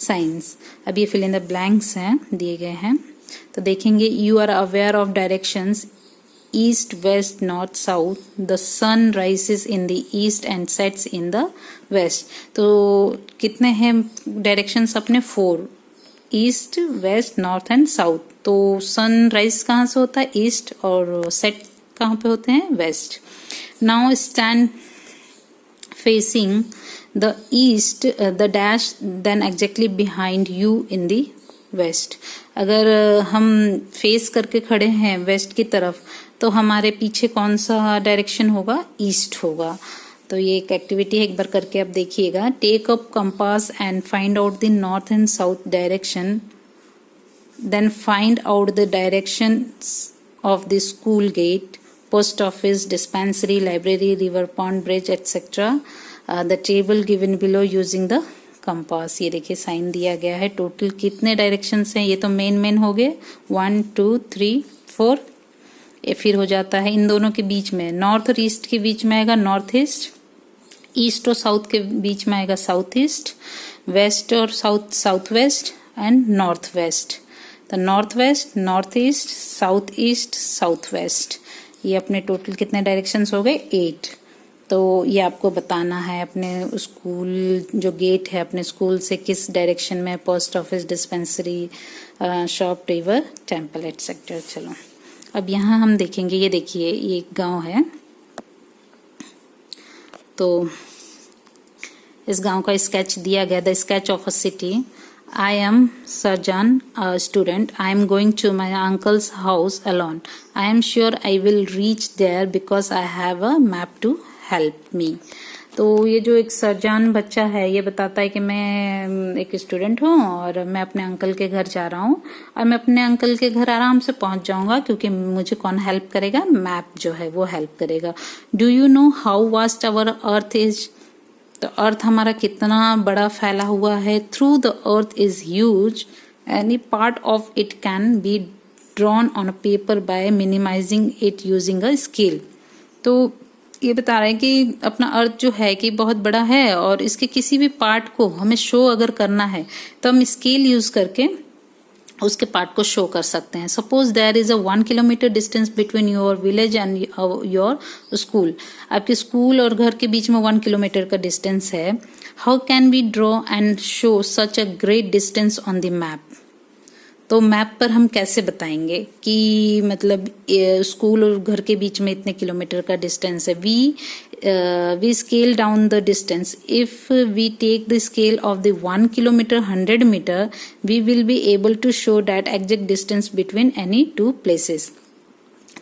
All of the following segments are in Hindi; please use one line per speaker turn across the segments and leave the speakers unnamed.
साइंस। अब ये फिल इन द ब्लैंक्स हैं, दिए गए हैं। तो देखेंगे, you are aware of directions east west north south, the sun rises in the east and sets in the west. तो कितने हैं डायरेक्शंस अपने? 4, east west north and south. तो सन राइज कहाँ से होता है? ईस्ट, और सेट कहाँ पे होते हैं? West. Now stand facing the east the dash then exactly behind you in the west. अगर हम फेस करके खड़े हैं वेस्ट की तरफ, तो हमारे पीछे कौन सा डायरेक्शन होगा? ईस्ट होगा। तो ये एक एक्टिविटी है, एक बार करके आप देखिएगा। Take up compass and find out the north and south direction, then find out the direction of the school gate, post office, dispensary, library, river pond, bridge etcetera. The table given below using the compass. ये देखिए साइन दिया गया है। टोटल कितने डायरेक्शंस हैं? ये तो मेन हो गए, 1 2 3 4। ये फिर हो जाता है इन दोनों के बीच में, नॉर्थ और ईस्ट के बीच में आएगा नॉर्थ ईस्ट, ईस्ट और साउथ के बीच में आएगा साउथ ईस्ट, वेस्ट और south south west, and north west. तो north west, north east, south west. ये अपने टोटल कितने डायरेक्शंस हो गए? 8। तो ये आपको बताना है अपने स्कूल जो गेट है अपने स्कूल से किस डायरेक्शन में, post office, dispensary, shop, river, temple etcetera. चलो अब यहाँ हम देखेंगे, ये देखिए ये एक गांव है। तो इस गांव का स्केच दिया गया, the sketch of a city. I am Sarjan, a student. I am going to my uncle's house alone. I am sure I will reach there because I have a map to help me. तो ये जो एक सरजान बच्चा है, ये बताता है कि मैं एक स्टूडेंट हूँ और मैं अपने अंकल के घर जा रहा हूँ, और मैं अपने अंकल के घर आराम से पहुंच जाऊंगा क्योंकि मुझे कौन हेल्प करेगा? मैप जो है वो हेल्प करेगा। Do you know how vast our earth is? तो अर्थ हमारा कितना बड़ा फैला हुआ है। Through the earth is huge, any part of it can be drawn on a paper by minimising it using a scale. तो ये बता रहे हैं कि अपना अर्थ जो है कि बहुत बड़ा है और इसके किसी भी पार्ट को हमें शो अगर करना है तो हम स्केल यूज करके उसके पार्ट को शो कर सकते हैं। Suppose there is a 1 kilometre distance between your village and your school. आपके स्कूल और घर के बीच में 1 किलोमीटर का डिस्टेंस है। How can we draw and show such a great distance on the map? तो मैप पर हम कैसे बताएंगे कि मतलब स्कूल और घर के बीच में इतने किलोमीटर का डिस्टेंस है। We scale down the distance. If we take the scale of the 1 kilometre 100 metre, we will be able to show that exact distance between any 2 places.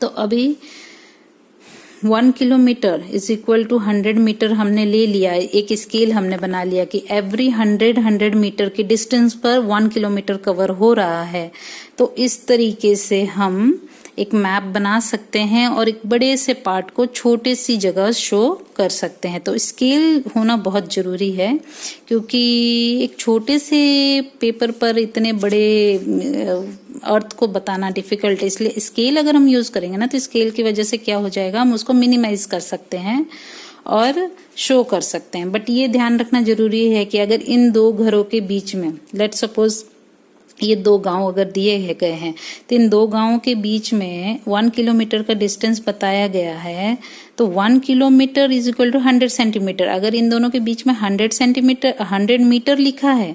तो अभी 1 kilometre is equal to 100 metre हमने ले लिया, एक स्केल हमने बना लिया कि एवरी 100 मीटर के डिस्टेंस पर 1 किलोमीटर कवर हो रहा है। तो इस तरीके से हम एक मैप बना सकते हैं और एक बड़े से पार्ट को छोटे सी जगह शो कर सकते हैं। तो स्केल होना बहुत जरूरी है क्योंकि एक छोटे से पेपर पर इतने बड़े अर्थ को बताना डिफिकल्ट है, इसलिए स्केल अगर हम यूज करेंगे ना तो स्केल की वजह से क्या हो जाएगा, हम उसको मिनिमाइज कर सकते हैं और शो कर सकते हैं। बट ये ध्यान रखना जरूरी है कि अगर इन दो घरों के बीच में, लेट सपोज ये 2 गांव अगर दिए गए हैं तो इन 2 गांवों के बीच में 1 kilometer का डिस्टेंस बताया गया है। तो 1 kilometer is equal to 100 centimetre. अगर इन दोनों के बीच में 100 मीटर लिखा है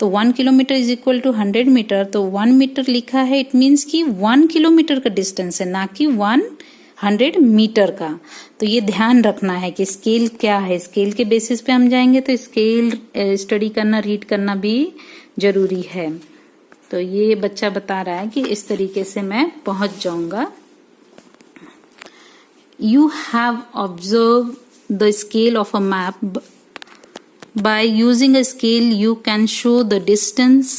तो 1 kilometer is equal to 100 metre. तो 1 मीटर लिखा है, इट मीन्स कि 1 kilometer का डिस्टेंस है, ना कि 100 मीटर का। तो ये ध्यान रखना है कि स्केल क्या है। स्केल के बेसिस पे हम जाएंगे तो स्केल स्टडी करना, रीड करना भी जरूरी है। तो ये बच्चा बता रहा है कि इस तरीके से मैं पहुंच जाऊंगा। You have observe the scale of a map. By using a scale you can show the distance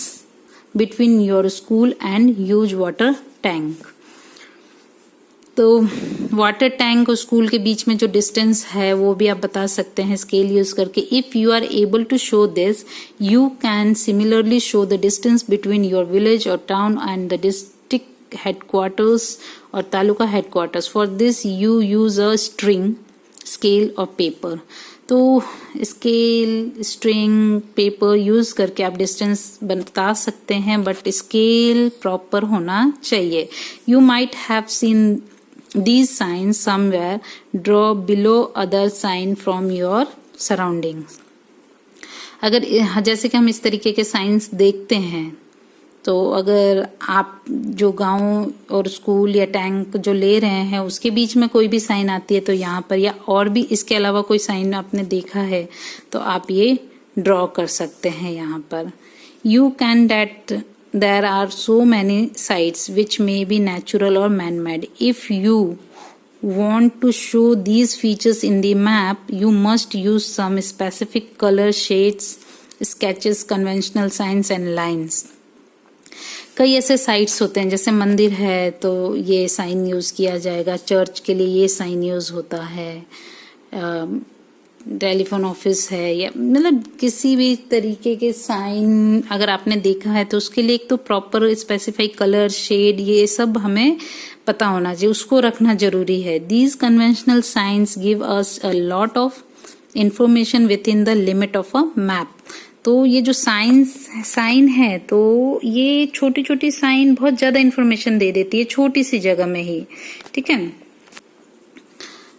between your school and huge water tank. तो वाटर टैंक और स्कूल के बीच में जो डिस्टेंस है वो भी आप बता सकते हैं स्केल यूज करके। If you are able to show this, you can similarly show the distance between your village और town and the district headquarters और taluka headquarters. For this you use a string, scale और पेपर। तो स्केल, स्ट्रिंग, पेपर यूज करके आप डिस्टेंस बता सकते हैं, बट स्केल प्रॉपर होना चाहिए. You might have seen these signs somewhere. Draw below other sign from your surroundings. अगर जैसे कि हम इस तरीके के साइंस देखते हैं, तो अगर आप जो गांव और स्कूल या टैंक जो ले रहे हैं उसके बीच में कोई भी साइन आती है, तो यहाँ पर या और भी इसके अलावा कोई साइन आपने देखा है तो आप ये ड्रॉ कर सकते हैं यहाँ पर. You can that there are so many sites which may be natural or man-made. If you want to show these features in the map, you must use some specific color shades, sketches, conventional signs and lines. कई ऐसे साइट्स होते हैं, जैसे मंदिर है तो ये साइन यूज किया जाएगा, चर्च के लिए ये साइन यूज होता है, टेलीफोन ऑफिस है, या मतलब किसी भी तरीके के साइन अगर आपने देखा है तो उसके लिए एक तो प्रॉपर स्पेसिफाई कलर, शेड, ये सब हमें पता होना चाहिए, उसको रखना जरूरी है. These conventional signs give us a lot of information with in the limit of a map. तो ये जो साइन है तो ये छोटी छोटी साइन बहुत ज्यादा इंफॉर्मेशन दे देती है छोटी सी जगह में ही. ठीक है.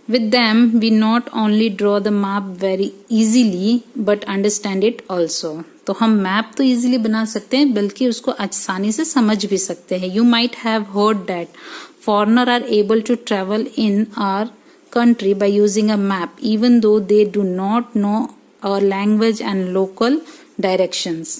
With them, we not only draw the map very easily, but understand it also. तो हम मैप तो इजीली बना सकते हैं, बल्कि उसको आसानी से समझ भी सकते हैं. You might have heard that foreigners are able to travel in our country by using a map, even though they do not know our language and local directions.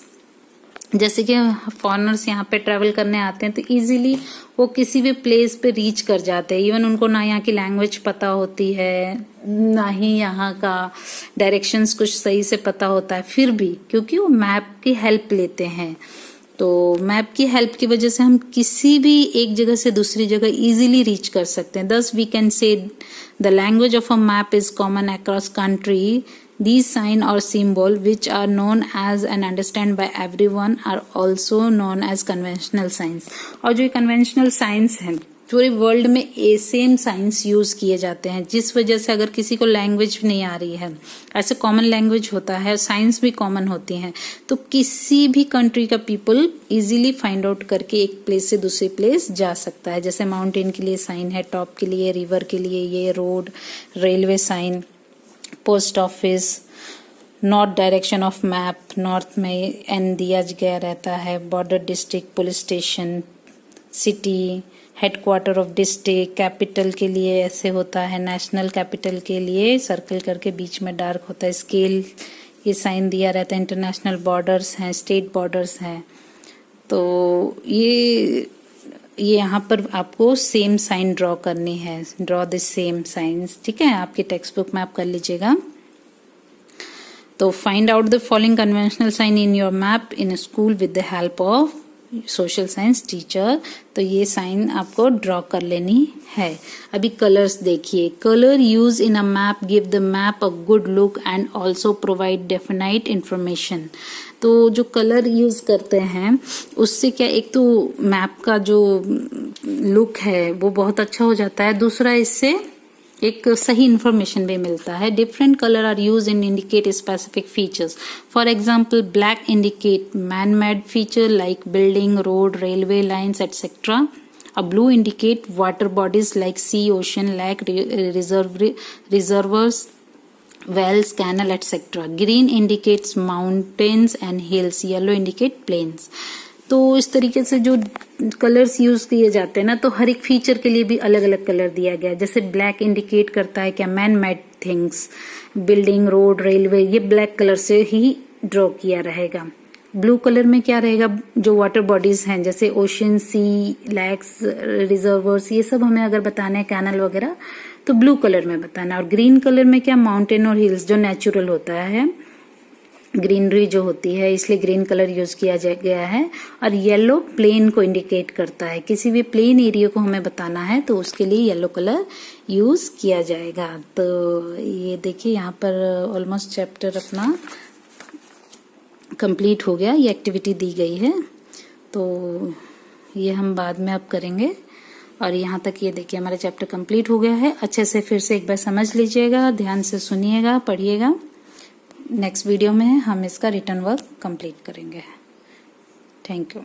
जैसे कि फॉरेनर्स यहाँ पे ट्रैवल करने आते हैं तो इजीली वो किसी भी प्लेस पे रीच कर जाते हैं. इवन उनको ना यहाँ की लैंग्वेज पता होती है, ना ही यहाँ का डायरेक्शंस कुछ सही से पता होता है, फिर भी क्योंकि वो मैप की हेल्प लेते हैं, तो मैप की हेल्प की वजह से हम किसी भी एक जगह से दूसरी जगह इजीली रीच कर सकते हैं. Thus we can say the language of a map is common across country. These sign or symbol which are known as and understand by everyone are also known as conventional signs. और जो conventional signs हैं पूरे वर्ल्ड में सेम साइंस यूज किए जाते हैं, जिस वजह से अगर किसी को लैंग्वेज नहीं आ रही है, ऐसे कॉमन लैंग्वेज होता है, साइंस भी कॉमन होती हैं, तो किसी भी कंट्री का पीपल इजीली फाइंड आउट करके एक प्लेस से दूसरी प्लेस जा सकता है. जैसे माउंटेन के लिए साइन है, टॉप के लिए, रिवर के लिए ये road, railway sign, post office, north direction of map, north में एन दिया गया रहता है, border district, police station, city, headquarter of district, capital के लिए ऐसे होता है, नेशनल कैपिटल के लिए सर्कल करके बीच में डार्क होता है, स्केल ये साइन दिया रहता है, इंटरनेशनल बॉर्डर्स हैं, स्टेट बॉर्डर्स हैं. तो ये यहाँ पर आपको सेम साइन ड्रॉ करनी है, ड्रॉ द सेम साइंस. ठीक है, आपकी टेक्स्ट बुक में आप कर लीजिएगा. तो find out the following conventional sign in your map in school with the help of social science teacher. तो ये साइन आपको ड्रॉ कर लेनी है. अभी कलर्स देखिए. Colour use in a map give the map a good look and also provide definite information. तो जो कलर यूज करते हैं उससे क्या, एक तो मैप का जो लुक है वो बहुत अच्छा हो जाता है, दूसरा इससे एक सही इंफॉर्मेशन भी मिलता है. Different colour are use in indicate specific features. For example black indicate man made feature like building, road, railway lines etcetera. A blue indicate water bodies like sea, ocean, lake, reservoirs, wells, canal, etc. Green indicates mountains and hills. Yellow indicate plains. तो इस तरीके से जो कलर्स यूज किए जाते हैं ना, तो हर एक फीचर के लिए भी अलग अलग कलर दिया गया है. जैसे ब्लैक इंडिकेट करता है क्या, man made things, building, road, railway, ये ब्लैक कलर से ही ड्रॉ किया रहेगा. ब्लू कलर में क्या रहेगा, जो वाटर बॉडीज हैं जैसे ओशन, सी, लैक्स, रिजर्वर्स, ये सब हमें अगर बताना है, कैनल वगैरह, तो ब्लू कलर में बताना. और ग्रीन कलर में क्या, माउंटेन और हिल्स, जो नेचुरल होता है, ग्रीनरी जो होती है, इसलिए ग्रीन कलर यूज किया गया है. और येलो प्लेन को इंडिकेट करता है, किसी भी प्लेन एरिया को हमें बताना है तो उसके लिए येलो कलर यूज किया जाएगा. तो ये देखिए यहाँ पर ऑलमोस्ट चैप्टर अपना कंप्लीट हो गया. ये एक्टिविटी दी गई है तो ये हम बाद में अब करेंगे. और यहाँ तक ये देखिए हमारा चैप्टर कंप्लीट हो गया है। अच्छे से फिर से एक बार समझ लीजिएगा, ध्यान से सुनिएगा, पढ़िएगा। नेक्स्ट वीडियो में हम इसका रिटन वर्क कंप्लीट करेंगे। Thank you.